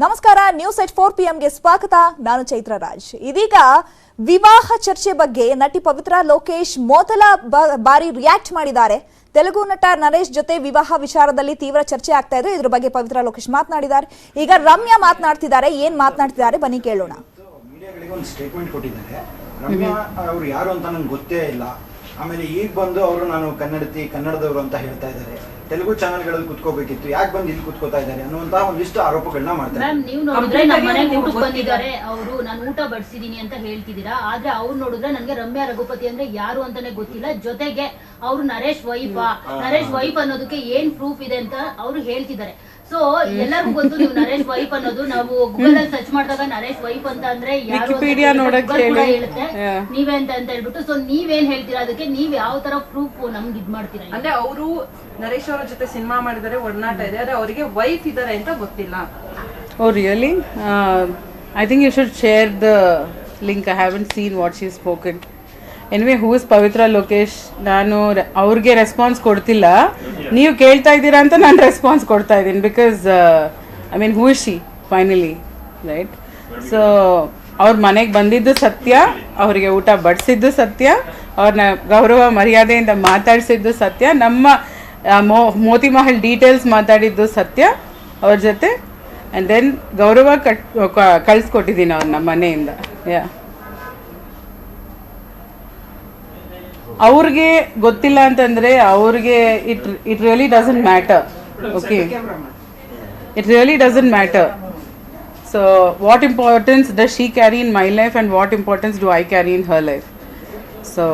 ನಮಸ್ಕಾರ ನ್ಯೂಸ್ ಎಟ್ 4 PM ಗೆ ಸ್ವಾಗತ. ನಾನು ಚೈತ್ರ ರಾಜ್. ಇದೀಗ ವಿವಾಹ ಚರ್ಚೆ ಬಗ್ಗೆ ನಟಿ ಪವಿತ್ರ ಲೋಕೇಶ್ ಮೊದಲ ಬಾರಿ ರಿಯಾಕ್ಟ್ ಮಾಡಿದ್ದಾರೆ. ತೆಲುಗು ನಟ ನರೇಶ್ ಜೊತೆ ವಿವಾಹ ವಿಚಾರದಲ್ಲಿ ತೀವ್ರ ಚರ್ಚೆ ಆಗ್ತಾ ಇದೆ. ಇದ್ರ ಬಗ್ಗೆ ಪವಿತ್ರ ಲೋಕೇಶ್ ಮಾತನಾಡಿದ್ದಾರೆ. ಈಗ ರಮ್ಯಾ ಮಾತನಾಡ್ತಿದ್ದಾರೆ. ಏನ್ ಮಾತನಾಡ್ತಿದ್ದಾರೆ ಬನ್ನಿ ಕೇಳೋಣ. ಮೀಡಿಯಾಗಳಿಗೆ ಒಂದು ಸ್ಟೇಟ್ಮೆಂಟ್ ಕೊಟ್ಟಿದ್ದಾರೆ. ರಮ್ಯಾ ಅವರು ಯಾರು ಅಂತ ನನಗೆ ಗೊತ್ತೇ ಇಲ್ಲ. ಆಮೇಲೆ ಈಗ ಬಂದು ಅವರು ನಾನು ಕನ್ನಡದವರು ಅಂತ ಹೇಳ್ತಾ ಇದ್ದಾರೆ. ತೆಲುಗು ಚಾನೆಲ್ಗಳಲ್ಲಿ ಕುತ್ಕೋಬೇಕಿತ್ತು, ಯಾಕೆ ಬಂದು ಇಲ್ಲಿ ಕುತ್ಕೋತಾ ಇದ್ದಾರೆ ಅನ್ನುವಂತಹ ಒಂದಿಷ್ಟು ಆರೋಪಗಳನ್ನ ಮಾಡ್ತಾರೆ. ನೀವು ನೋಡಿದ್ರೆ ನಮ್ಮ ಮನೆಗೆ ಊಟಕ್ಕೆ ಬಂದಿದ್ದಾರೆ ಅವರು, ನಾನು ಊಟ ಬಡಿಸಿದೀನಿ ಅಂತ ಹೇಳ್ತಿದ್ದೀರಾ. ಆದ್ರೆ ಅವ್ರು ನೋಡಿದ್ರೆ ನನ್ಗೆ ರಮ್ಯಾ ರಘುಪತಿ ಅಂದ್ರೆ ಯಾರು ಅಂತಾನೆ ಗೊತ್ತಿಲ್ಲ. ಜೊತೆಗೆ ಅವ್ರು ನರೇಶ್ ವೈಫ್ ಅನ್ನೋದಕ್ಕೆ ಏನ್ ಪ್ರೂಫ್ ಇದೆ ಅಂತ ಅವ್ರು ಹೇಳ್ತಿದ್ದಾರೆ. ಸೊ ಎಲ್ಲರಿಗೂ ಗೊತ್ತು ನೀವು ನರೇಶ್ ವೈಫ್ ಅನ್ನೋದು. ನಾವು ಗೂಗಲ್ ಅಲ್ಲಿ ಸರ್ಚ್ ಮಾಡಿದಾಗ ನರೇಶ್ ವೈಫ್ ಅಂತ ಅಂದ್ರೆ ಹೇಳುತ್ತೆ ನೀವೇ ಅಂತ ಹೇಳ್ಬಿಟ್ಟು. ಸೊ ನೀವೇನ್ ಹೇಳ್ತೀರಾ ಅದಕ್ಕೆ? ನೀವ್ ಯಾವ ತರ ಪ್ರೂಫ್ ನಮ್ಗೆ ಇದ್ ಮಾಡ್ತೀರಾ? ಅಂದ್ರೆ ಅವರು ನರೇಶ್ ಅವರ ಜೊತೆ ಸಿನಿಮಾ ಮಾಡಿದರೆ ಒಡನಾಟ ಇದೆ, ಆದ್ರೆ ಅವರಿಗೆ ವೈಫ್ ಇದಾರೆ ಅಂತ ಗೊತ್ತಿಲ್ಲ. Oh really? I think you should share the link. I haven't seen what she's spoken. Anyway, who is Pavitra Lokesh? ನಾನು ಅವ್ರಿಗೆ ರೆಸ್ಪಾನ್ಸ್ ಕೊಡ್ತಿಲ್ಲ. ನೀವು ಕೇಳ್ತಾ ಇದ್ದೀರಾ ಅಂತ ನಾನು ರೆಸ್ಪಾನ್ಸ್ ಕೊಡ್ತಾ ಇದ್ದೀನಿ. Because I mean who is she finally, right? So ಅವ್ರ ಮನೆಗೆ ಬಂದಿದ್ದು ಸತ್ಯ, ಅವರಿಗೆ ಊಟ ಬಡಿಸಿದ್ದು ಸತ್ಯ, ಅವ್ರನ್ನ ಗೌರವ ಮರ್ಯಾದೆಯಿಂದ ಮಾತಾಡಿಸಿದ್ದು ಸತ್ಯ, ನಮ್ಮ ಮೋತಿ ಮಹಲ್ ಡೀಟೇಲ್ಸ್ ಮಾತಾಡಿದ್ದು ಸತ್ಯ ಅವ್ರ ಜೊತೆ. ಆ್ಯಂಡ್ ದೆನ್ ಗೌರವ ಕಳಿಸ್ಕೊಟ್ಟಿದ್ದೀನಿ ಅವ್ರು ನಮ್ಮ ಮನೆಯಿಂದ. ಯಾ, ಅವ್ರಿಗೆ ಗೊತ್ತಿಲ್ಲ ಅಂತಂದರೆ ಅವ್ರಿಗೆ it really doesn't matter. Okay, it really doesn't matter. So what importance does she carry in my life and what importance do I carry in her life? So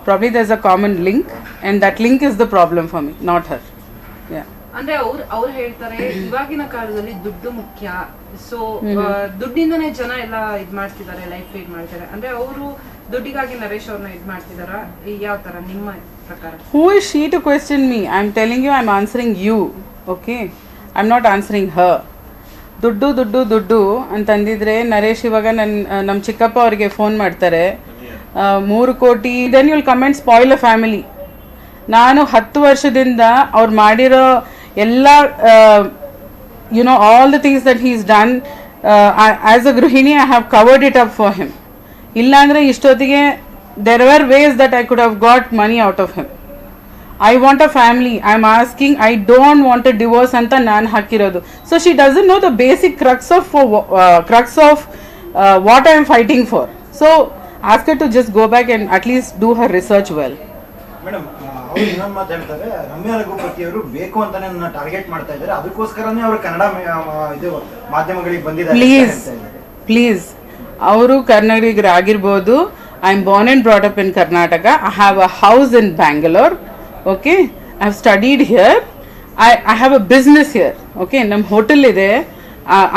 probably there's a common link and that link is the problem for me, not her. Yeah. ಅಂದ್ರೆ ಅವ್ರು ಹೇಳ್ತಾರೆ ಇವಾಗಿನ ಕಾಲದಲ್ಲಿ ದುಡ್ಡು ಮುಖ್ಯ. So ದುಡ್ಡಿಂದನೇ ಜನ ಎಲ್ಲ ಇದ್ ಮಾಡ್ತಿದ್ದಾರೆ, ಲೈಫ್ ಲೀಡ್ ಮಾಡ್ತಾರೆ. ಅಂದ್ರೆ ಅವರು ದುಡ್ಡಿಗಾಗಿ ನರೇಶ್ ಅವ್ರನ್ನ ಇದ್ ಮಾಡ್ತಿದಾರ? ಯಾವ ತರ ನಿಮ್ಮ ಪ್ರಕಾರ? Who is she to question me? I'm telling you, I'm answering you. Okay, I'm not answering her. ದುಡ್ಡು ದುಡ್ಡು ದುಡ್ಡು ಅಂತಂದಿದ್ರೆ ನರೇಶ್ ಇವಾಗ ನಮ್ಮ ಚಿಕ್ಕಪ್ಪ ಅವ್ರಿಗೆ ಫೋನ್ ಮಾಡ್ತಾರೆ 3 ಕೋಟಿ, then you'll come and spoil a family. ನಾನು 10 ವರ್ಷದಿಂದ ಅವ್ರು ಮಾಡಿರೋ ಎಲ್ಲ you know all the things that he's done as a ಗೃಹಿಣಿ, I have covered it up for him. ಇಲ್ಲಾಂದರೆ ಇಷ್ಟೊತ್ತಿಗೆ there were ways that I could have got money out of him. I want a family, I am asking, I don't want a divorce ಅಂತ ನಾನು ಹಾಕಿರೋದು. So she doesn't know the basic crux of what I am fighting for. So ask her to just go back and at least do her research well. Madam, ಅವರು ಇನ್ನೊಂದು ಮಾತು ಹೇಳ್ತಾರೆ, ರಮ್ಯಾ ರಘುಪತಿ ಅವರು ಬೇಕು ಅಂತಾನೆ ನನ್ನ ಟಾರ್ಗೆಟ್ ಮಾಡ್ತಾ ಇದ್ದಾರೆ, ಅದಕ್ಕೋಸ್ಕರನೇ ಅವರು ಕನ್ನಡ ಇದು ಮಾಧ್ಯಮಗಳಿಗೆ ಬಂದಿದ್ದಾರೆ. ಪ್ಲೀಸ್ ಅವರು ಕನ್ನಡಿಗರಾಗಿರ್ಬೋದು. I am born and brought up in Karnataka. I have a house in Bangalore. Okay, I have studied here. I have a business here. Okay, ನಮ್ಮ ಹೋಟೆಲ್ ಇದೆ.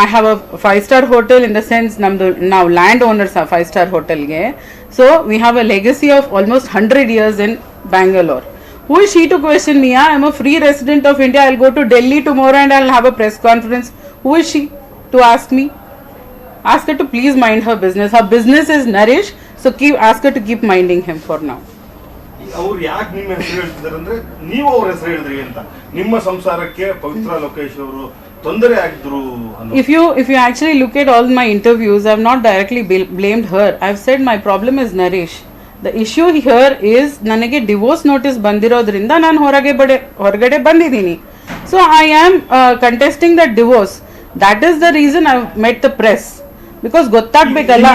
I have a 5-star hotel in the sense namdu now landowners are 5-star hotel ge. So we have a legacy of almost 100 years in Bangalore. Who is she to question me? I am a free resident of India. I'll go to Delhi tomorrow and I'll have a press conference. Who is she to ask me? Ask her to please mind her business. Her business is Naresh, so ask her to keep minding him for now. ಅವ್ರು ಯಾಕೆ ನಿಮ್ಮ ಹೆಸರು ಹೇಳ್ತಿದ್ದಾರೆ ಅಂದ್ರೆ ನೀವು ಅವ್ರ ಹೆಸರು ಹೇಳಿದ್ರಿ ಅಂತ. ನಿಮ್ಮ ಸಂಸಾರಕ್ಕೆ ಪವಿತ್ರ ಲೋಕೇಶ್ ಅವರು ತೊಂದರೆ ಆಗಿದ್ರು. If you actually look at all my interviews, I have not directly blamed her. I have said my problem is Naresh. The issue here is ನನಗೆ ಡಿವೋರ್ಸ್ ನೋಟಿಸ್ ಬಂದಿರೋದ್ರಿಂದ ನಾನು ಹೊರಗಡೆ ಬಂದಿದ್ದೀನಿ. So I am contesting that divorce. That is the reason I have met the press. Because ಗೊತ್ತಾಗಬೇಕಲ್ಲ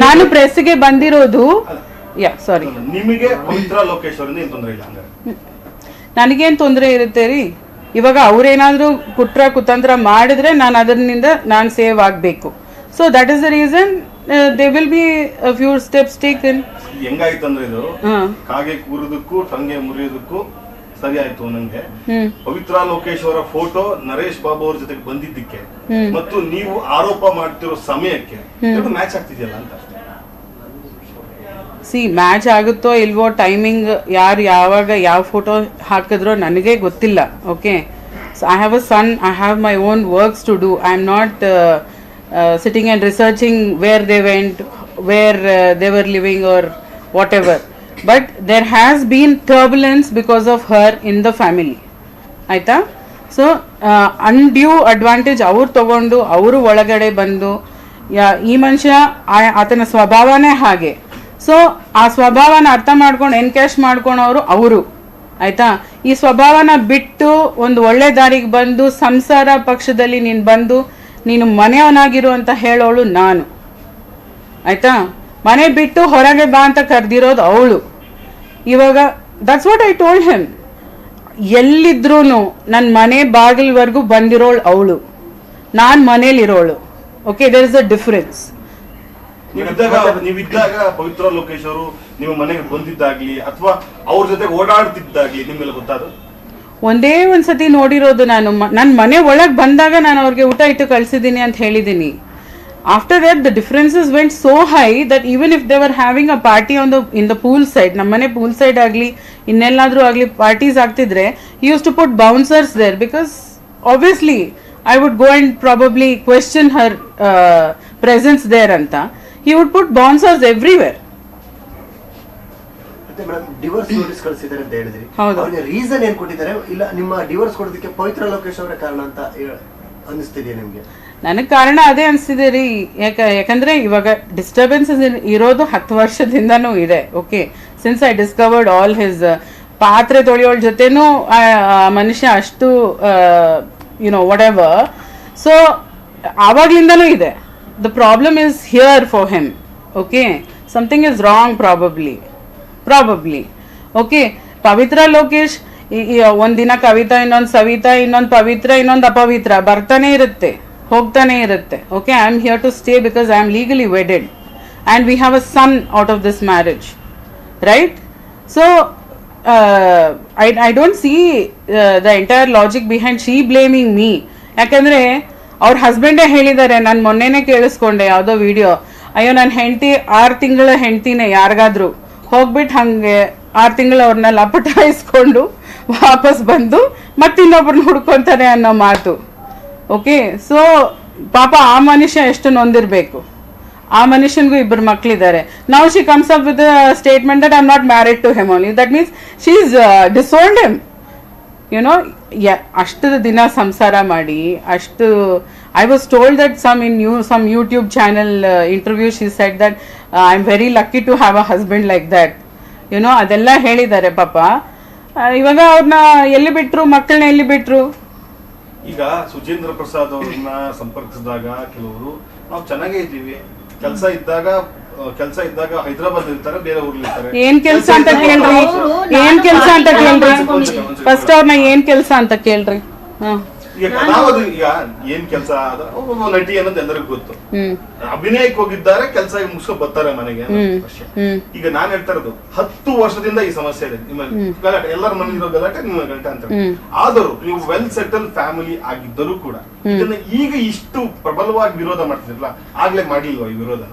ನಾನು ಪ್ರೆಸ್ಗೆ ಬಂದಿರೋದು. ಯಾ, ಸಾರಿ. ನಿಮಗೆ ಪವಿತ್ರ ಲೋಕೇಶ್ ಅವರಿಂದ ಏನು ತೊಂದರೆ ಇಲ್ಲ? ನನಗೇನು ತೊಂದರೆ ಇರುತ್ತೆ ರೀ? ಇವಾಗ ಅವ್ರೇನಾದರೂ ಕುತಂತ್ರ ಮಾಡಿದ್ರೆ ನಾನು ಅದರಿಂದ ನಾನು ಸೇವ್ ಆಗಬೇಕು. So that is the reason they will be a few steps taken. ಹೆಂಗಾಯ್ತಂದ್ರೆ ಇದು ಕಾಗೆ ಕೂರೋದಕ್ಕೂ ಟಂಗೆ ಮುರಿಯೋದಕ್ಕೂ ಸರಿ ಆಯ್ತು ನಂಗೆ. ಪವಿತ್ರ ಲೋಕೇಶ್ ಅವರ ಫೋಟೋ ನರೇಶ್ ಬಾಬು ಅವ್ರ ಜೊತೆಗೆ ಬಂದಿದ್ದಕ್ಕೆ ಮತ್ತು ನೀವು ಆರೋಪ ಮಾಡ್ತಿರೋ ಸಮಯಕ್ಕೆ ಮ್ಯಾಚ್ ಆಗ್ತಿದೆಯಲ್ಲ ಅಂತ. ಮ್ಯಾಚ್ ಆಗುತ್ತೋ ಇಲ್ವೋ, ಟೈಮಿಂಗ್ ಯಾರು ಯಾವಾಗ ಯಾವ ಫೋಟೋ ಹಾಕಿದ್ರೋ ನನಗೆ ಗೊತ್ತಿಲ್ಲ. Okay, so I have a son, I have my own works to do. I am not sitting and researching where they went, where they were living or whatever. But there has been turbulence because of her in the family. ಆಯಿತಾ? So undue advantage ಅವ್ರು ತಗೊಂಡು ಅವರು ಒಳಗಡೆ ಬಂದು ಈ ಮನುಷ್ಯ ಆತನ ಸ್ವಭಾವನೇ ಹಾಗೆ. ಸೊ ಆ ಸ್ವಭಾವನ ಅರ್ಥ ಮಾಡ್ಕೊಂಡು ಎನ್ಕ್ಯಾಶ್ ಮಾಡ್ಕೊಳೋರು ಅವರು, ಆಯ್ತಾ. ಈ ಸ್ವಭಾವನ ಬಿಟ್ಟು ಒಂದು ಒಳ್ಳೆ ದಾರಿಗೆ ಬಂದು ಸಂಸಾರ ಪಕ್ಷದಲ್ಲಿ ನೀನು ಮನೆಯವನಾಗಿರು ಅಂತ ಹೇಳೋಳು ನಾನು, ಆಯ್ತಾ. ಮನೆ ಬಿಟ್ಟು ಹೊರಗೆ ಬಾ ಅಂತ ಕರೆದಿರೋದು ಅವಳು. ಇವಾಗ that's what I told him. ಎಲ್ಲಿದ್ರೂ ನನ್ನ ಮನೆ ಬಾಗಿಲ್ವರೆಗೂ ಬಂದಿರೋಳು ಅವಳು, ನಾನು ಮನೇಲಿರೋಳು. Okay, there is a difference. ನೀವಿದ್ದಾಗ ಪವಿತ್ರ ಲೋಕೇಶ್ ಅವರು ನಿಮ್ಮ ಮನೆಗೆ ಬಂದಿದ್ದಾಗ್ಲಿ ಅಥವಾ ಅವ್ರ ಜೊತೆ ಓಡಾಡ್ತಿದ್ದಾಗ್ಲಿ ನಿಮ್ಗೆಲ್ಲ ಗೊತ್ತಾದ್ರು? ಒಂದೇ ಒಂದ್ಸತಿ ನೋಡಿರೋದು ನಾನು. ನನ್ನ ಮನೆ ಒಳಗೆ ಬಂದಾಗ ನಾನು ಅವ್ರಿಗೆ ಊಟ ಇಟ್ಟು ಕಳ್ಸಿದ್ದೀನಿ ಅಂತ ಹೇಳಿದ್ದೀನಿ. After that the differences went so high that even if they were having a party in the pool side, ನಮ್ಮನೆ ಪೂಲ್ ಸೈಡ್ ಆಗಲಿ ಇನ್ನೆಲ್ಲಾದ್ರೂ ಆಗಲಿ ಪಾರ್ಟೀಸ್ ಆಗ್ತಿದ್ರೆ used to put bouncers there because obviously I would go and probably question her presence there anta. He would put bouncers everywhere. ಮತ್ತೆ madam divorce notice ಕಳಿಸಿದ್ದಾರೆ ಅಂತ ಹೇಳಿದ್ರಿ, ಹೌದು. ಅವ್ರಿಗೆ ರೀಸನ್ ಏನ್ ಕೊಟ್ಟಿದ್ದಾರೆ? ಇಲ್ಲ ನಿಮ್ಮ ಡಿವೋರ್ಸ್ ಕೊಡೋದಕ್ಕೆ ಪವಿತ್ರ ಲೋಕೇಶ್ ಅವರ ಕಾರಣ ಅಂತ ಅನಿಸ್ತಿದೆಯಾ ನಿಮ್ಗೆ? ನನಗೆ ಕಾರಣ ಅದೇ ಅನಿಸ್ತಿದೆ ರೀ. ಯಾಕಂದ್ರೆ ಇವಾಗ ಡಿಸ್ಟರ್ಬೆನ್ಸಸ್ ಇರೋದು 10 ವರ್ಷದಿಂದನೂ ಇದೆ. Okay, since I discovered all his ಪಾತ್ರೆ ತೊಳೆಯೋಳ ಜೊತೆನೂ ಮನುಷ್ಯ ಅಷ್ಟು whatever. So avaglindaну ide. The problem is here for him. Okay, something is wrong probably. Okay, Pavitra Lokesh ಒಂದಿನ ಕವಿತಾ, ಇನ್ನೊಂದು ಸವಿತಾ, ಇನ್ನೊಂದು ಪವಿತ್ರ, ಇನ್ನೊಂದು ಅಪವಿತ್ರ ಬರ್ತಾನೆ ಇರುತ್ತೆ, ಹೋಗ್ತಾನೆ ಇರುತ್ತೆ. Okay, I am here to stay because I am legally wedded and we have a son out of this marriage, right? So I don't see the entire logic behind she blaming me. ಯಾಕಂದ್ರೆ ಅವ್ರ ಹಸ್ಬೆಂಡೇ ಹೇಳಿದ್ದಾರೆ, ನಾನು ಮೊನ್ನೆನೇ ಕೇಳಿಸ್ಕೊಂಡೆ ಯಾವುದೋ video, ಅಯ್ಯೋ ನನ್ನ ಹೆಂಡತಿ 6 ತಿಂಗಳ ಹೆಂಡತಿನೇ ಯಾರಿಗಾದ್ರೂ ಹೋಗ್ಬಿಟ್ಟು ಹಂಗೆ 6 ತಿಂಗಳು ಅವ್ರನ್ನ ಲಪಟಾಯಿಸ್ಕೊಂಡು ವಾಪಸ್ ಬಂದು ಮತ್ತಿನ್ನೊಬ್ರನ್ನ ಹುಡ್ಕೊಂತಾರೆ ಅನ್ನೋ ಮಾತು. ಓಕೆ, ಸೊ ಪಾಪ ಆ ಮನುಷ್ಯ ಎಷ್ಟು ನೊಂದಿರ್ಬೇಕು. ಆ ಮನುಷ್ಯನಿಗೂ 2 ಮಕ್ಕಳಿದ್ದಾರೆ. ನಾವು she comes up with statement that I am not married to him only. That means she is disowned him. ಅಷ್ಟು ದಿನ ಸಂಸಾರ ಮಾಡಿ ಅಷ್ಟು. I was told that some YouTube channel interview she said that I am very lucky to have a husband like that. ಅದೆಲ್ಲ ಹೇಳಿದ್ದಾರೆ ಪಾಪ. ಇವಾಗ ಅವ್ರನ್ನ ಎಲ್ಲಿ ಬಿಟ್ರು, ಮಕ್ಕಳನ್ನ ಎಲ್ಲಿ ಬಿಟ್ರು? ಈಗ ಸುಚೇಂದ್ರ ಪ್ರಸಾದ್ ಅವ್ರನ್ನ ಸಂಪರ್ಕಿಸಿದಾಗ ಕೆಲವರು ನಾವು ಚೆನ್ನಾಗೇ ಇದ್ದೀವಿ, ಕೆಲಸ ಇದ್ದಾಗ ಹೈದರಾಬಾದ್ ಇರ್ತಾರೆ, ಬೇರೆ ಊರ್ಲಿರ್ತಾರೆ. ಏನ್ ಕೆಲಸ ಅಂತ ಕೇಳ್ರಿ, ಫಸ್ಟ್ ಅವ್ರನ್ನ ಏನ್ ಕೆಲಸ ಅಂತ ಕೇಳ್ರಿ. ಈಗ ಏನ್ ಕೆಲಸ ನಟಿ ಅನ್ನೋದು ಎಲ್ಲರಿಗೂ ಗೊತ್ತು. ಅಭಿನಯಕ್ಕೆ ಹೋಗಿದ್ದಾರೆ, ಕೆಲಸ ಮುಗಿಸ್ಕೊ ಬರ್ತಾರೆ ಮನೆಗೆ. ಈಗ ನಾನ್ ಹೇಳ್ತಾ ಇರೋದು 10 ವರ್ಷದಿಂದ ಈ ಸಮಸ್ಯೆ ಇದೆ. ನಿಮ್ಮ ಗಲಾಟೆ, ಎಲ್ಲರ ಮನೆ ಇರೋ ಗಲಾಟೆ ನಿಮ್ಮ ಗಲಾಟೆ ಅಂತ. ಆದರೂ ನೀವು ವೆಲ್ ಸೆಟಲ್ ಫ್ಯಾಮಿಲಿ ಆಗಿದ್ದರೂ ಕೂಡ ಇದನ್ನ ಈಗ ಇಷ್ಟು ಪ್ರಬಲವಾಗಿ ವಿರೋಧ ಮಾಡ್ತಿದ್ರಲ್ಲ, ಆಗ್ಲೇ ಮಾಡಿಲ್ವಾ ಈ ವಿರೋಧ?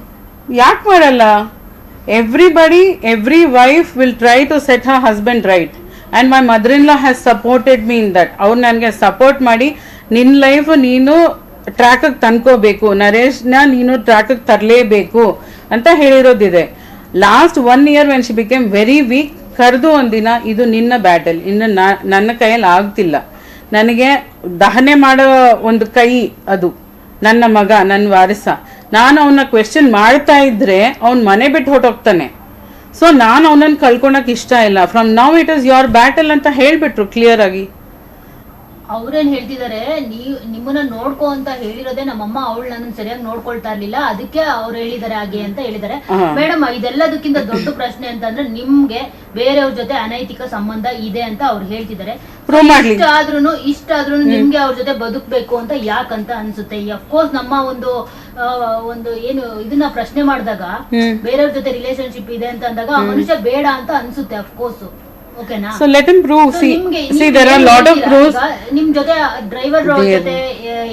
ಯಾಕೆ ಮಾಡಲ್ಲ? every wife will try to set her husband right and my mother-in-law has supported me in that. ಅವ್ರು ನನಗೆ ಸಪೋರ್ಟ್ ಮಾಡಿ ನಿನ್ನ ಲೈಫ್ ನೀನು ಟ್ರ್ಯಾಕಿಗೆ ತಂದ್ಕೋಬೇಕು, ನರೇಶ್ನ ನೀನು ಟ್ರ್ಯಾಕಿಗೆ ತರಲೇಬೇಕು ಅಂತ ಹೇಳಿರೋದಿದೆ. Last 1 year when she became very weak, ಕರೆದು ಒಂದಿನ ಇದು ನಿನ್ನ ಬ್ಯಾಟಲ್, ಇನ್ನು ನನ್ನ ಕೈಯಲ್ಲಿ ಆಗ್ತಿಲ್ಲ, ನನಗೆ ದಹನೆ ಮಾಡೋ ಒಂದು ಕೈ ಅದು ನನ್ನ ಮಗ, ನನ್ನ ವಾರಸ, ನಾನು ಅವನ್ನ ಕ್ವೆಶ್ಚನ್ ಮಾಡ್ತಾ ಇದ್ರೆ ಅವ್ನ ಮನೆ ಬಿಟ್ಟು ಹೊಟ್ಟೋಗ್ತಾನೆ. ಸೊ ನಾನು ಅವನನ್ನು ಕಳ್ಕೊಳಕ್ ಇಷ್ಟ ಇಲ್ಲ. From now it is your battle ಅಂತ ಹೇಳ್ಬಿಟ್ರು ಕ್ಲಿಯರ್ ಆಗಿ. ಅವ್ರೇನ್ ಹೇಳ್ತಿದ್ದಾರೆ, ನಿಮ್ಮನ್ನ ನೋಡ್ಕೋ ಅಂತ ಹೇಳಿರೋದೇ ನಮ್ಮಮ್ಮ, ಅವಳು ನನ್ನ ಸರಿಯಾಗಿ ನೋಡ್ಕೊಳ್ತಾ ಇರ್ಲಿಲ್ಲ, ಅದಕ್ಕೆ ಅವ್ರು ಹೇಳಿದ್ದಾರೆ ಹಾಗೆ ಅಂತ ಹೇಳಿದ್ದಾರೆ. ಮೇಡಮ್, ಇದೆಲ್ಲದಕ್ಕಿಂತ ದೊಡ್ಡ ಪ್ರಶ್ನೆ ಅಂತಂದ್ರೆ ನಿಮ್ಗೆ ಬೇರೆಯವ್ರ ಜೊತೆ ಅನೈತಿಕ ಸಂಬಂಧ ಇದೆ ಅಂತ ಅವ್ರು ಹೇಳ್ತಿದ್ದಾರೆ. ಇಷ್ಟಾದ್ರೂ ನಿಮ್ಗೆ ಅವ್ರ ಜೊತೆ ಬದುಕ್ಬೇಕು ಅಂತ ಯಾಕಂತ ಅನ್ಸುತ್ತೆ? ಅಫ್ಕೋರ್ಸ್ ನಮ್ಮ ಒಂದು ಏನು ಇದನ್ನ ಪ್ರಶ್ನೆ ಮಾಡಿದಾಗ ಬೇರೆಯವ್ರ ಜೊತೆ ರಿಲೇಶನ್ಶಿಪ್ ಇದೆ ಅಂತ ಅಂದಾಗ ಆ ಮನುಷ್ಯ ಬೇಡ ಅಂತ ಅನ್ಸುತ್ತೆ ಅಫ್ಕೋರ್ಸ್. ಓಕೆನಾ? So let him prove. See there are lot of proofs. ನಿಮ್ ಜೊತೆ ಡ್ರೈವರ್ ಜೊತೆ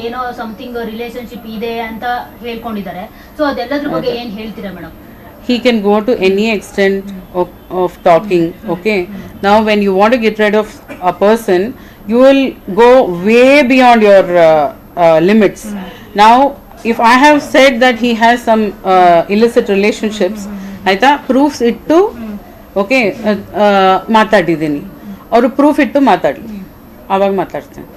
ಏನೋ ಸಮಥಿಂಗ್ ರಿಲೇಶನ್ಶಿಪ್ ಇದೆ ಅಂತ ಹೇಳ್ಕೊಂಡಿದ್ದಾರೆ. ಸೊ ಅದೆಲ್ಲದ್ರ ಬಗ್ಗೆ ಏನ್ ಹೇಳ್ತೀರಾ madam? He can go to any extent of talking. Okay, now when you want to get rid of a person, you will go way beyond your limits. Now if I have said that he has some illicit relationships, aita proofs it to okay ಮಾತಾಡಿದ್ದೀನಿ, ಅವರು proof ಇಟ್ಟು ಮಾತಾಡಲಿ, ಆವಾಗ ಮಾತಾಡ್ತೇನೆ.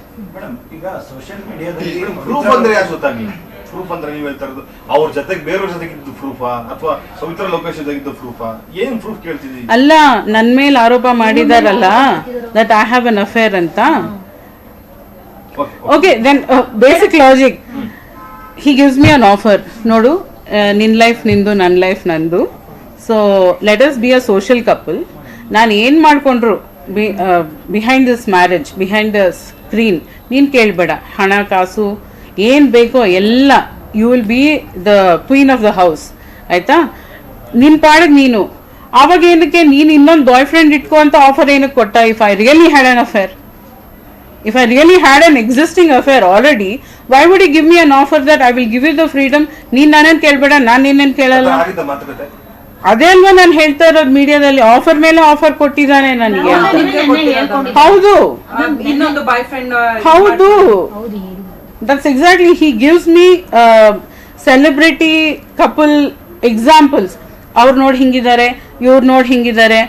Madam ಈಗ social ಮೀಡಿಯಾದಲ್ಲಿ proof ಅಂದ್ರೆ ಯಾಕೆ ಗೊತ್ತಾಗ್ಲಿ? ಪ್ರೂಫ್ ಅಂದ್ರೆ ನೀವ್ ಹೇಳ್ತಾ ಇರೋದು ಅವ್ರ ಜೊತೆಗೆ ಬೇರೆಯವ್ರ ಜೊತೆಗೆ ಇದ್ದು ಪ್ರೂಫಾ ಅಥವಾ ಪವಿತ್ರ ಲೋಕೇಶ್ ಜೊತೆಗಿದ್ದು ಪ್ರೂಫಾ? ಏನ್ ಪ್ರೂಫ್ ಕೇಳ್ತಿದ್ದೀವಿ? ಅಲ್ಲ, ನನ್ ಮೇಲೆ ಆರೋಪ ಮಾಡಿದಾರಲ್ಲ that I have an affair ಅಂತ. Okay, then basic logic, he gives me an offer. ನೋಡು, ನಿನ್ ಲೈಫ್ ನಿಂದು, ನನ್ನ ಲೈಫ್ ನಂದು, so let us be a social couple. ನಾನು ಏನು ಮಾಡ್ಕೊಂಡ್ರು behind this marriage, behind the screen ನೀನು ಕೇಳಬೇಡ. ಹಣ ಕಾಸು ಏನು ಬೇಕೋ ಎಲ್ಲ, you will be the queen of the house, ಆಯಿತಾ? ನಿನ್ನ ಪಾಡಿಗೆ ನೀನು. ಆವಾಗ ಏನಕ್ಕೆ ನೀನು ಇನ್ನೊಂದು ಬಾಯ್ ಫ್ರೆಂಡ್ ಇಟ್ಕೋ ಅಂತ ಆಫರ್ ಏನಕ್ಕೆ ಕೊಟ್ಟ? If I really had an affair, if I really had an existing affair already, why would he give me an offer that I will give you the freedom? ನೀನ್ ನಾನೇನ್ ಕೇಳ್ಬೇಡ, ನಾನು ನಿನ್ನೇನ್ ಕೇಳಲ್ಲ. ಅದೇ ಅಲ್ವಾ ನಾನು ಹೇಳ್ತಾ ಇರೋದು ಮೀಡಿಯಾದಲ್ಲಿ, ಆಫರ್ ಮೇಲೆ ಆಫರ್ ಕೊಟ್ಟಿದ್ದಾನೆ ನನಗೆ. ಹೌದು ಇನ್ನೊಂದು ಬಾಯ್ ಫ್ರೆಂಡ್. ಹೌದು, that's exactly. He gives me celebrity couple examples. ಅವ್ರು ನೋಡಿ ಹಿಂಗಿದ್ದಾರೆ, ಇವ್ರು ನೋಡಿ ಹಿಂಗಿದ್ದಾರೆ.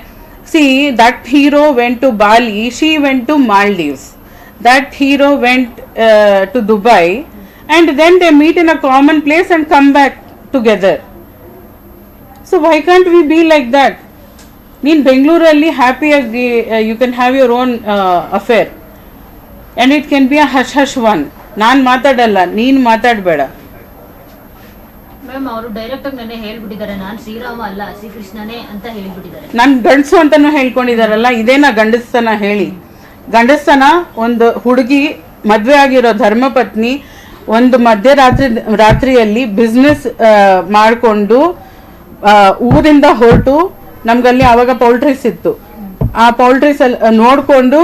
See, that hero went to Bali, she went to Maldives. That hero went to Dubai, and then they meet in a common place and come back together. So why can't we be like that? Neen Bengaluru happy, you can have your own affair, and it can be a hush hush one. Naan matadalla, neen matadbeda. Ma'am, ಅವರು direct ಆಗಿ ನನಗೆ ಹೇಳ್ಬಿಟ್ಟಿದ್ದಾರೆ, ನಾನು ಶ್ರೀರಾಮ ಅಲ್ಲ ಶ್ರೀಕೃಷ್ಣನೇ ಅಂತ ಹೇಳ್ಬಿಟ್ಟಿದ್ದಾರೆ. ನಾನು ಗಂಡಸು ಅಂತಾನು ಹೇಳ್ಕೊಂಡಿದಾರಲ್ಲ, ಇದೇನಾ ಗಂಡಸ್ತನ ಹೇಳಿ? ಗಂಡಸ್ತನ ಒಂದು ಹುಡುಗಿ ಮದುವೆ ಆಗಿರೋ ಧರ್ಮಪತ್ನಿ ಒಂದು ರಾತ್ರಿಯಲ್ಲಿ ಬಿಸ್ನೆಸ್ ಮಾಡಿಕೊಂಡು ಊರಿಂದ ಹೊರಟು, ನಮ್ಗಲ್ಲಿ ಆವಾಗ ಪೌಲ್ಟ್ರೀಸ್ ಇತ್ತು, ಆ ಪೌಲ್ಟ್ರೀಸ್ ನೋಡಿಕೊಂಡು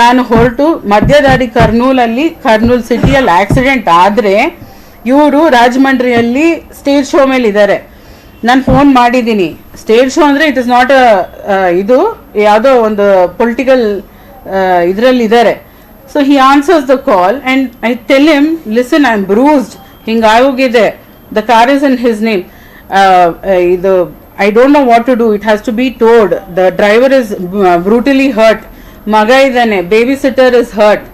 ನಾನು ಹೊರಟು ಮಧ್ಯದಾರಿ ಕರ್ನೂಲ್ ಸಿಟಿಯಲ್ಲಿ ಆಕ್ಸಿಡೆಂಟ್ ಆದರೆ ಇವರು ರಾಜಮಂಡ್ರಿಯಲ್ಲಿ ಸ್ಟೇಜ್ ಶೋ ಮೇಲೆ ಇದ್ದಾರೆ. ನಾನು ಫೋನ್ ಮಾಡಿದ್ದೀನಿ. ಸ್ಟೇಜ್ ಶೋ ಅಂದರೆ ಇಟ್ ಇಸ್ ನಾಟ್ ಇದು ಯಾವುದೋ ಒಂದು ಪೊಲಿಟಿಕಲ್ ಇದರಲ್ಲಿ ಇದ್ದಾರೆ. So he answers the call and I tell him, listen, I am bruised, ಹಿಂಗಾಗೋಗಿದೆ, the car is in his name, ಇದು I don't know what to do, it has to be told, the driver is brutally hurt, ಮಗ ಇದ್ದಾನೆ, baby sitter is hurt,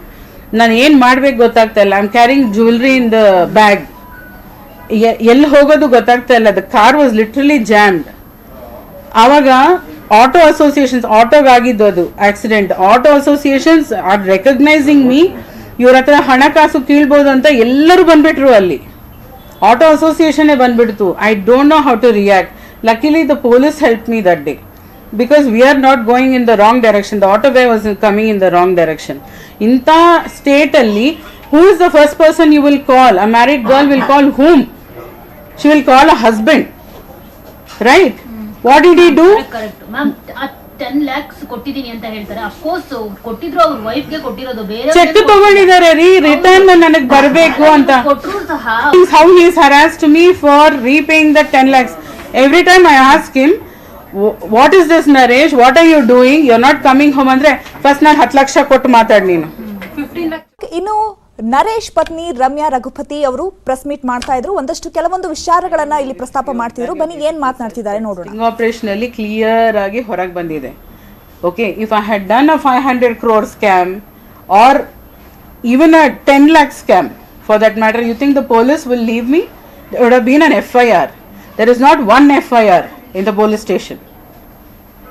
ನಾನು ಏನು ಮಾಡ್ಬೇಕು ಗೊತ್ತಾಗ್ತಾ ಇಲ್ಲ, I am carrying jewellery in the bag, ಎಲ್ಲಿ ಹೋಗೋದು ಗೊತ್ತಾಗ್ತಾ ಇಲ್ಲ, the car was literally jammed. ಆವಾಗ ಆಟೋ ಅಸೋಸಿಯೇಷನ್ಸ್, ಆಟೋಗಾಗಿದ್ದು ಅದು accident, auto associations are recognising me, ಇವ್ರ ಹತ್ರ ಹಣಕಾಸು ಕೀಳ್ಬೋದು ಅಂತ ಎಲ್ಲರೂ ಬಂದ್ಬಿಟ್ರು ಅಲ್ಲಿ, ಆಟೋ ಅಸೋಸಿಯೇಷನ್ನೇ ಬಂದ್ಬಿಡ್ತು. I don't know how to react. Luckily the police help me that day because we are not going in the wrong direction, the auto way was coming in the wrong direction. ಇಂಥ ಸ್ಟೇಟಲ್ಲಿ who is the first person you will call? A married girl will call whom? She will call a husband, right? What did he do? Correct ma'am. 10 lakhs ಕೊಟ್ಟಿದ್ದೀನಿ ಅಂತ ಹೇಳ್ತಾರೆ. Of course ಕೊಟ್ಟಿದ್ರು, ಅವ್ರ wife ಗೆ ಕೊಟ್ಟಿರೋದು, ಬೇರೆ ಚೆಕ್ ತಗೊಂಡಿದ್ದಾರೆ ರೀ, ರಿಟರ್ನ್ ನನಗೆ ಬರಬೇಕು ಅಂತ. ಕೊಟ್ಟರು ಸಹ. How he is harassed me for repaying the 10 lakhs. Every time I ask him, what is this Naresh, what are you doing, you're not coming home ಅಂದ್ರೆ ಫಸ್ಟ್ ನಾನು 10 ಲಕ್ಷ ಕೊಟ್ಟು ಮಾತಾಡಿ ನೀನು. 15 lakhs. ಇನ್ನು ನರೇಶ್ ಪತ್ನಿ ರಮ್ಯಾ ರಘುಪತಿ ಅವರು ಪ್ರೆಸ್ ಮೀಟ್ ಮಾಡ್ತಾ ಇದ್ರು, ಕೆಲವೊಂದು ವಿಚಾರಗಳನ್ನ ಇಲ್ಲಿ ಪ್ರಸ್ತಾಪ ಮಾಡ್ತಿದ್ರು. ಬನ್ನಿ ಏನ್ ಮಾತನಾಡ್ತಿದ್ದಾರೆ ನೋಡೋಣ. ಆಪರೇಷನ್ ಅಲ್ಲಿ ಕ್ಲಿಯರ್ ಆಗಿ ಹೊರಗೆ ಬಂದಿದೆ. Okay, if I had done a 500 crore scam or even a 10 lakh scam for that matter, you think the police will leave me? There would have been an FIR. There is not one FIR in the police station.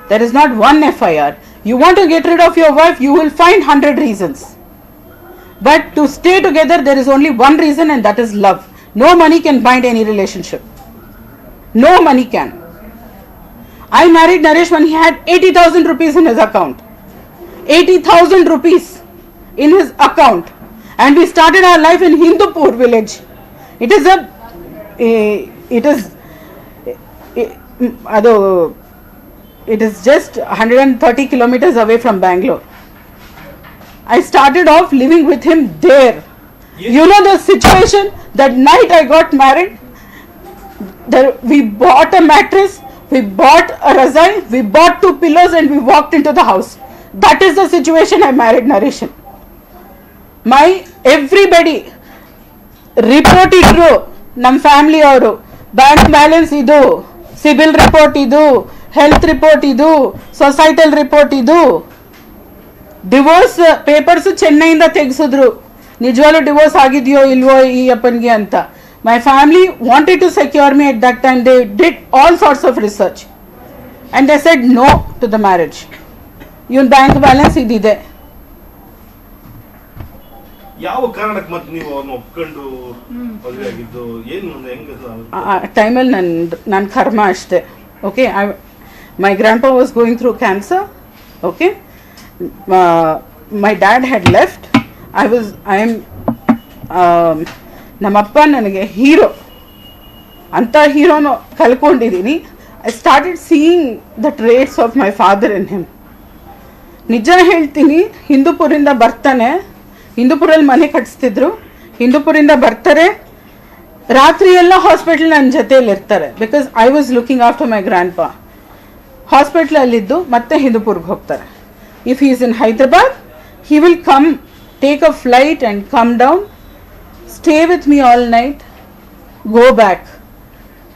There is not one FIR. You want to get rid of your wife, you will find 100 reasons. But to stay together, there is only one reason, and that is love. No money can bind any relationship. No money can. I married Naresh when he had 80,000 rupees in his account. 80,000 rupees in his account. And we started our life in Hindupur village. It is just 130 kilometers away from Bangalore. I started off living with him there. You know the situation, that night I got married, we bought a mattress, we bought a razai, we bought 2 pillows and we walked into the house. That is the situation I married Naresh in. My everybody report idru, nam family avaru, bank balance idu, civil report idu, health report idu, societal report idu, divorce papers ಚೆನ್ನೈಯಿಂದ ತೆಗೆಸಿದ್ರು. ನಿಜವಾಗ್ಲೂ divorce ಆಗಿದೆಯೋ ಇಲ್ವೋ ಈ ಅಪ್ಪನಿಗೆ ಅಂತ. My family wanted to secure me at that time. They did all sorts of research and they said no to the marriage. ಇವನ್ bank balance ಇದಿದೆ. ಯಾವ ಕಾರಣಕ್ಕೆ ಮತ್ತೆ ನೀವು ಅವ್ರನ್ನ ಒಪ್ಕೊಂಡು ಮದುವೆ ಆಗಿದ್ದು ಏನು ಹೆಂಗೆ? ಆ ಟೈಮಲ್ಲಿ ನನ್ನ ಕರ್ಮ ಅಷ್ಟೇ. Okay, my grandpa was going through cancer. Okay, my dad had left. I am ನಮ್ಮಪ್ಪ ನನಗೆ ಹೀರೋ ಅಂಥ ಹೀರೋನು ಕಲ್ಕೊಂಡಿದ್ದೀನಿ. I started seeing the traits of my father in him. ನಿಜ ಹೇಳ್ತೀನಿ, ಹಿಂದೂಪುರಿಂದ ಬರ್ತಾನೆ, ಹಿಂದೂಪುರಲ್ಲಿ ಮನೆ ಕಟ್ಸ್ತಿದ್ರು, ಹಿಂದೂಪುರಿಂದ ಬರ್ತಾರೆ, ರಾತ್ರಿ ಎಲ್ಲ ಹಾಸ್ಪಿಟಲ್ ನನ್ನ ಜೊತೆಯಲ್ಲಿ ಇರ್ತಾರೆ. Because I was looking after my grand ಪಾ. ಹಾಸ್ಪಿಟ್ಲಲ್ಲಿದ್ದು ಮತ್ತೆ ಹಿಂದೂಪುರ್ಗೆ ಹೋಗ್ತಾರೆ. If he is in Hyderabad, he will come, take a flight and come down, stay with me all night, go back,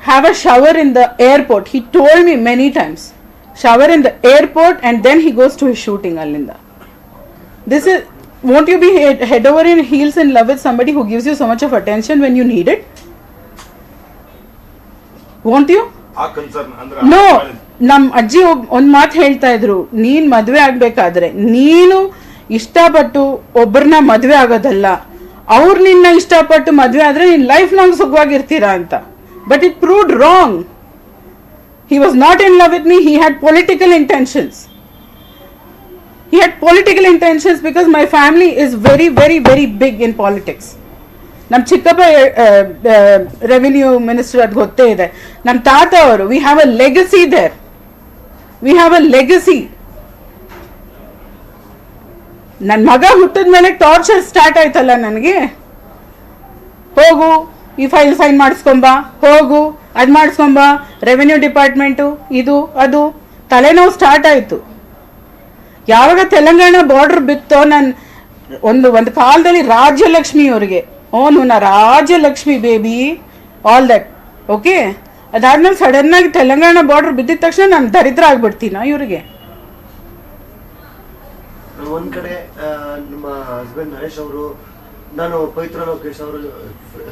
have a shower in the airport. He told me many times, shower in the airport, and then he goes to his shooting allinda. This is, won't you be head over in heels in love with somebody who gives you so much of attention when you need it? Won't you? ಆ concern ಅಂದ್ರೆ no, ನಮ್ಮ ಅಜ್ಜಿ ಒಂದು ಮಾತು ಹೇಳ್ತಾ ಇದ್ರು, ನೀನು ಮದುವೆ ಆಗಬೇಕಾದ್ರೆ ನೀನು ಇಷ್ಟಪಟ್ಟು ಒಬ್ಬರನ್ನ ಮದುವೆ ಆಗೋದಲ್ಲ, ಅವ್ರು ನಿನ್ನ ಇಷ್ಟಪಟ್ಟು ಮದುವೆ ಆದರೆ ನೀನು ಲೈಫ್ ಲಾಂಗ್ ಸುಖವಾಗಿರ್ತೀರಾ ಅಂತ. But it proved wrong. He was not in love with me, he had political intentions. He had political intentions because my family is very, very, very big in politics. ನಮ್ಮ ಚಿಕ್ಕಪ್ಪ revenue minister, ಅದು ಗೊತ್ತೇ ಇದೆ. ನಮ್ಮ ತಾತ ಅವರು, we have a legacy there, we have a legacy. ನನ್ನ ಮಗ ಹುಟ್ಟಿದ ಮೇಲೆ ಟಾರ್ಚರ್ ಸ್ಟಾರ್ಟ್ ಆಯ್ತಲ್ಲ ನನಗೆ. ಹೋಗು ಈ ಫೈಲ್ ಸೈನ್ ಮಾಡಿಸ್ಕೊಂಬ, ಹೋಗು ಅದು ಮಾಡಿಸ್ಕೊಂಬ, ರೆವಿನ್ಯೂ ಡಿಪಾರ್ಟ್ಮೆಂಟು, ಇದು ಅದು, ತಲೆನೋವು ಸ್ಟಾರ್ಟ್ ಆಯಿತು. ಯಾವಾಗ ತೆಲಂಗಾಣ ಬಾರ್ಡರ್ ಬಿತ್ತೋ, ನಾನು ಒಂದು ಕಾಲದಲ್ಲಿ ರಾಜ್ಯಲಕ್ಷ್ಮಿ ಅವ್ರಿಗೆ, ನಾ Rajyalakshmi baby, all that. Okay, ಅದಾದ್ಮೇಲೆ ಸಡನ್ನಾಗಿ ತೆಲಂಗಾಣ ಬಾರ್ಡರ್ ಬಿದ್ದಿದ ತಕ್ಷಣ ನಾನು ದರಿದ್ರ ಆಗ್ಬಿಡ್ತೀನ ಇವ್ರಿಗೆ. ಒಂದ್ ಕಡೆ ನಮ್ಮ ಹಸ್ಬೆಂಡ್ ನರೇಶ್ ಅವರು, ನಾನು ಪವಿತ್ರ ಲೋಕೇಶ್ ಅವರು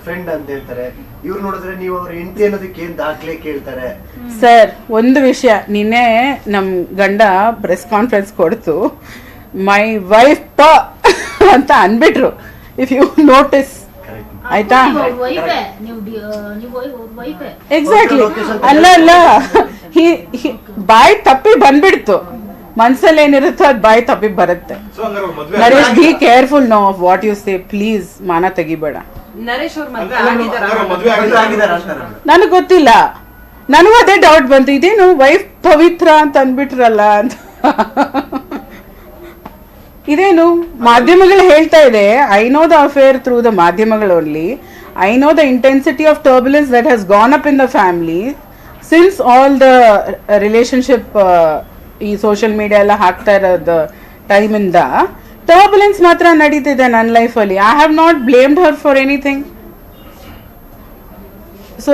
ಫ್ರೆಂಡ್ ಅಂತ ಹೇಳ್ತಾರೆ. ಇವ್ರು ನೋಡಿದ್ರೆ ನೀವು ಅವ್ರ ಹೆಂಡತಿ ಅನ್ನೋದಕ್ಕೆ ಏನ್ ದಾಖಲೆ ಕೇಳ್ತಾರೆ. ಸರ್, ಒಂದು ವಿಷಯ, ನಿನ್ನೆ ನಮ್ ಗಂಡ ಪ್ರೆಸ್ ಕಾನ್ಫರೆನ್ಸ್ ಕೊಡ್ತು, ಮೈ ವೈಫ್ ಪ ಅಂತ ಅನ್ಬಿಟ್ರು. ಇಫ್ ಯು ನೋಟಿಸ್, ಆಯ್ತಾ? ಎಕ್ಸಾಕ್ಟ್ಲಿ. ಅಲ್ಲ, ಬಾಯ್ ತಪ್ಪಿ ಬಂದ್ಬಿಡ್ತು. ಮನ್ಸಲ್ಲಿ ಏನಿರುತ್ತೋ ಅದು ಬಾಯಿ ತಪ್ಪಿ ಬರುತ್ತೆ. Naresh, be careful know of what you say, please. ಮಾನ ತೆಗಿಬೇಡ. ನರೇಶ್ ಅವ್ರ ನನಗೆ ಗೊತ್ತಿಲ್ಲ, ನನಗೂ ಅದೇ ಡೌಟ್ ಬಂತು, ಇದೇನು ವೈಫ್ ಪವಿತ್ರ ಅಂತ ಅಂದ್ಬಿಟ್ರಲ್ಲ ಅಂತ. ಇದೇನು ಮಾಧ್ಯಮಗಳು ಹೇಳ್ತಾ ಇದೆ. I know the affair through the ಮಾಧ್ಯಮಗಳು only. I know the intensity of turbulence that has gone up in the family since all the relationship ಈ ಸೋಷಿಯಲ್ ಮೀಡಿಯಾ ಎಲ್ಲ ಹಾಕ್ತಾ ಇರೋದು ಟೈಮಿಂದ ಟರ್ಬುಲೆನ್ಸ್ ಮಾತ್ರ ನಡೀತಿದೆ ನನ್ನ ಲೈಫಲ್ಲಿ. I have not blamed her for anything. So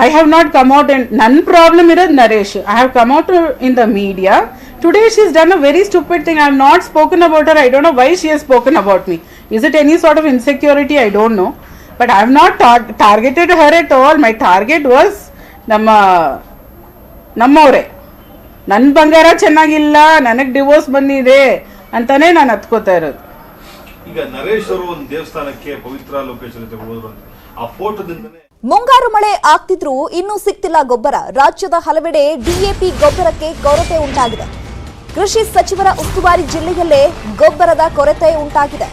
I have not come out and ನನ್ನ ಪ್ರಾಬ್ಲಮ್ ಇರೋದು Naresh. I have come out in the media. Today she has done a very stupid thing. I have not spoken about her. I don't know why she has spoken about me. Is it any sort of insecurity? I don't know. But I have not targeted her at all. My target was ನಮ್ಮವರೇ. ನನ್ನ ಬಂಗಾರ ಚೆನ್ನಾಗಿಲ್ಲ, ನನಗೆ divorce ಬಂದಿದೆ ಅಂತಾನೆ ನಾನು ಹತ್ಕೋತಾ ಇರೋದು. ಈಗ ನರೇಶ್ ಅವರು ಒಂದು ದೇವಸ್ಥಾನಕ್ಕೆ ಪವಿತ್ರ ಲೋಕೇಶ್ ಜೊತೆ ಹೋದ್ರು ಅಂತ ಆ ಫೋಟೋದಿಂದನೇ. ಮುಂಗಾರು ಮಳೆ ಆಗ್ತಿದ್ರೂ ಇನ್ನೂ ಸಿಗ್ತಿಲ್ಲ ಗೊಬ್ಬರ. ರಾಜ್ಯದ ಹಲವೆಡೆ ಡಿಎಪಿ ಗೊಬ್ಬರಕ್ಕೆ ಕೊರತೆ ಉಂಟಾಗಿದೆ. ಕೃಷಿ ಸಚಿವರ ಉಸ್ತುವಾರಿ ಜಿಲ್ಲೆಯಲ್ಲೇ ಗೊಬ್ಬರದ ಕೊರತೆ ಉಂಟಾಗಿದೆ.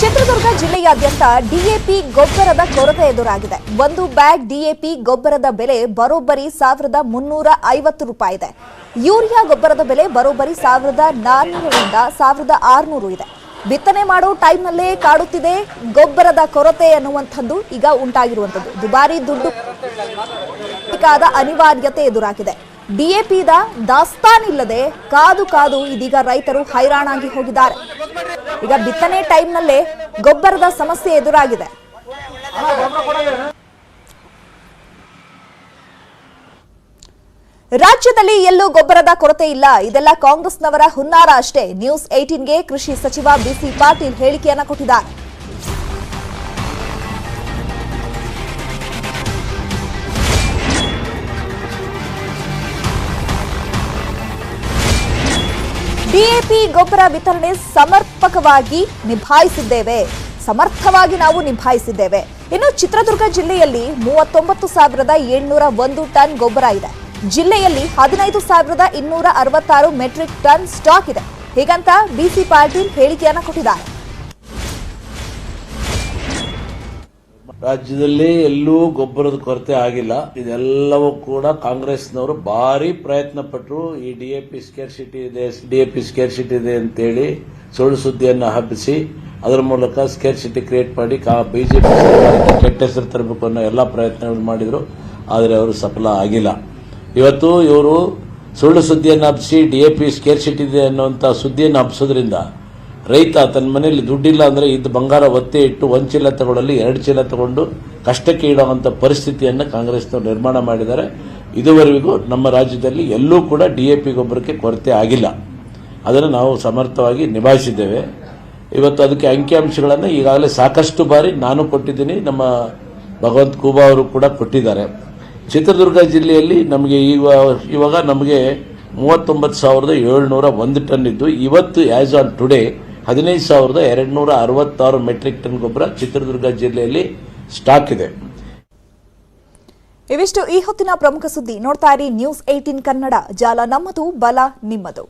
ಚಿತ್ರದುರ್ಗ ಜಿಲ್ಲೆಯಾದ್ಯಂತ ಡಿಎಪಿ ಗೊಬ್ಬರದ ಕೊರತೆ ಎದುರಾಗಿದೆ. ಒಂದು ಬ್ಯಾಗ್ ಡಿಎಪಿ ಗೊಬ್ಬರದ ಬೆಲೆ ಬರೋಬ್ಬರಿ 1350 ರೂಪಾಯಿ ಇದೆ. ಯೂರಿಯಾ ಗೊಬ್ಬರದ ಬೆಲೆ ಬರೋಬ್ಬರಿ 1400ರಿಂದ 1600 ಇದೆ. ಬಿತ್ತನೆ ಮಾಡೋ ಟೈಮ್ನಲ್ಲೇ ಕಾಡುತ್ತಿದೆ ಗೊಬ್ಬರದ ಕೊರತೆ ಅನ್ನುವಂಥದ್ದು ಈಗ ಉಂಟಾಗಿರುವಂಥದ್ದು. ದುಬಾರಿ ದುಡ್ಡು ಅನಿವಾರ್ಯತೆ ಎದುರಾಗಿದೆ. ಡಿಎಪಿದ ದಾಸ್ತಾನಿಲ್ಲದೆ ಕಾದು ಕಾದು ಇದೀಗ ರೈತರು ಹೈರಾಣಾಗಿ ಹೋಗಿದ್ದಾರೆ. ಈಗ ಬಿತ್ತನೆ ಟೈಮ್ನಲ್ಲೇ ಗೊಬ್ಬರದ ಸಮಸ್ಯೆ ಎದುರಾಗಿದೆ. ರಾಜ್ಯದಲ್ಲಿ ಎಲ್ಲೂ ಗೊಬ್ಬರದ ಕೊರತೆ ಇಲ್ಲ, ಇದೆಲ್ಲ ಕಾಂಗ್ರೆಸ್ನವರ ಹುನ್ನಾರ ಅಷ್ಟೇ. ನ್ಯೂಸ್ 18ಗೆ ಕೃಷಿ ಸಚಿವ ಬಿಸಿ ಪಾಟೀಲ್ ಹೇಳಿಕೆಯನ್ನ ಕೊಟ್ಟಿದ್ದಾರೆ. ಡಿಎಪಿ ಗೊಬ್ಬರ ವಿತರಣೆ ಸಮರ್ಪಕವಾಗಿ ಸಮರ್ಥವಾಗಿ ನಾವು ನಿಭಾಯಿಸಿದ್ದೇವೆ. ಇನ್ನು ಚಿತ್ರದುರ್ಗ ಜಿಲ್ಲೆಯಲ್ಲಿ 39,701 ಟನ್ ಗೊಬ್ಬರ ಇದೆ. ಜಿಲ್ಲೆಯಲ್ಲಿ 15,266 ಮೆಟ್ರಿಕ್ ಟನ್ ಸ್ಟಾಕ್ ಇದೆ. ಹೀಗಂತ ಬಿಸಿ ಪಾಟೀಲ್ ಹೇಳಿಕೆಯನ್ನ ಕೊಟ್ಟಿದ್ದಾರೆ. ರಾಜ್ಯದಲ್ಲಿ ಎಲ್ಲೂ ಗೊಬ್ಬರದ ಕೊರತೆ ಆಗಿಲ್ಲ. ಇದೆಲ್ಲವೂ ಕೂಡ ಕಾಂಗ್ರೆಸ್ನವರು ಭಾರಿ ಪ್ರಯತ್ನ ಪಟ್ಟರು. ಈ ಡಿಎಪಿ ಸ್ಕೇರ್ಸಿಟಿ ಇದೆ ಅಂತೇಳಿ ಸುಳ್ಳು ಸುದ್ದಿಯನ್ನು ಹಬ್ಬಿಸಿ ಅದರ ಮೂಲಕ ಸ್ಕೇರ್ಸಿಟಿ ಕ್ರಿಯೇಟ್ ಮಾಡಿ ಬಿಜೆಪಿ ಸರ್ಕಾರಕ್ಕೆ ಕೆಟ್ಟ ಹೆಸರು ತರಬೇಕು ಅನ್ನೋ ಎಲ್ಲ ಪ್ರಯತ್ನಗಳು ಮಾಡಿದ್ರು. ಆದರೆ ಅವರು ಸಫಲ ಆಗಿಲ್ಲ. ಇವತ್ತು ಇವರು ಸುಳ್ಳು ಸುದ್ದಿಯನ್ನು ಹಬ್ಬಿಸಿ ಡಿಎಪಿ ಸ್ಕೇರ್ಸಿಟಿ ಇದೆ ಅನ್ನುವಂಥ ಸುದ್ದಿಯನ್ನು ಹಬ್ಬಿಸೋದ್ರಿಂದ ರೈತ ತನ್ನ ಮನೆಯಲ್ಲಿ ದುಡ್ಡಿಲ್ಲ ಅಂದರೆ ಇದ್ದ ಬಂಗಾರ ಒತ್ತೆ ಇಟ್ಟು 1 ಚೀಲ ತಗೊಳ್ಳಲಿ 2 ಚೀಲ ತಗೊಂಡು ಕಷ್ಟಕ್ಕೆ ಇಡುವಂಥ ಪರಿಸ್ಥಿತಿಯನ್ನು ಕಾಂಗ್ರೆಸ್ನವರು ನಿರ್ಮಾಣ ಮಾಡಿದ್ದಾರೆ. ಇದುವರೆಗೂ ನಮ್ಮ ರಾಜ್ಯದಲ್ಲಿ ಎಲ್ಲೂ ಕೂಡ ಡಿಎಪಿ ಗೊಬ್ಬರಕ್ಕೆ ಕೊರತೆ ಆಗಿಲ್ಲ. ಅದನ್ನು ನಾವು ಸಮರ್ಥವಾಗಿ ನಿಭಾಯಿಸಿದ್ದೇವೆ. ಇವತ್ತು ಅದಕ್ಕೆ ಅಂಕಿಅಂಶಗಳನ್ನು ಈಗಾಗಲೇ ಸಾಕಷ್ಟು ಬಾರಿ ನಾನು ಕೊಟ್ಟಿದ್ದೀನಿ, ನಮ್ಮ ಭಗವಂತ ಖೂಬಾ ಅವರು ಕೂಡ ಕೊಟ್ಟಿದ್ದಾರೆ. ಚಿತ್ರದುರ್ಗ ಜಿಲ್ಲೆಯಲ್ಲಿ ನಮಗೆ ಇವಾಗ ನಮಗೆ 39,701 ಟನ್ ಇದ್ದು ಇವತ್ತು as on today 15,266 metric ton ಗೊಬ್ಬರ ಚಿತ್ರದುರ್ಗ ಜಿಲ್ಲೆಯಲ್ಲಿ ಸ್ಟಾಕ್ ಇದೆ. ಇವಿಷ್ಟು ಈ ಹೊತ್ತಿನ ಪ್ರಮುಖ ಸುದ್ದಿ. ನೋಡ್ತಾ ಇರಿ ನ್ಯೂಸ್ 18 ಕನ್ನಡ. ಜಾಲ ನಮ್ಮದು, ಬಲ ನಿಮ್ಮದು.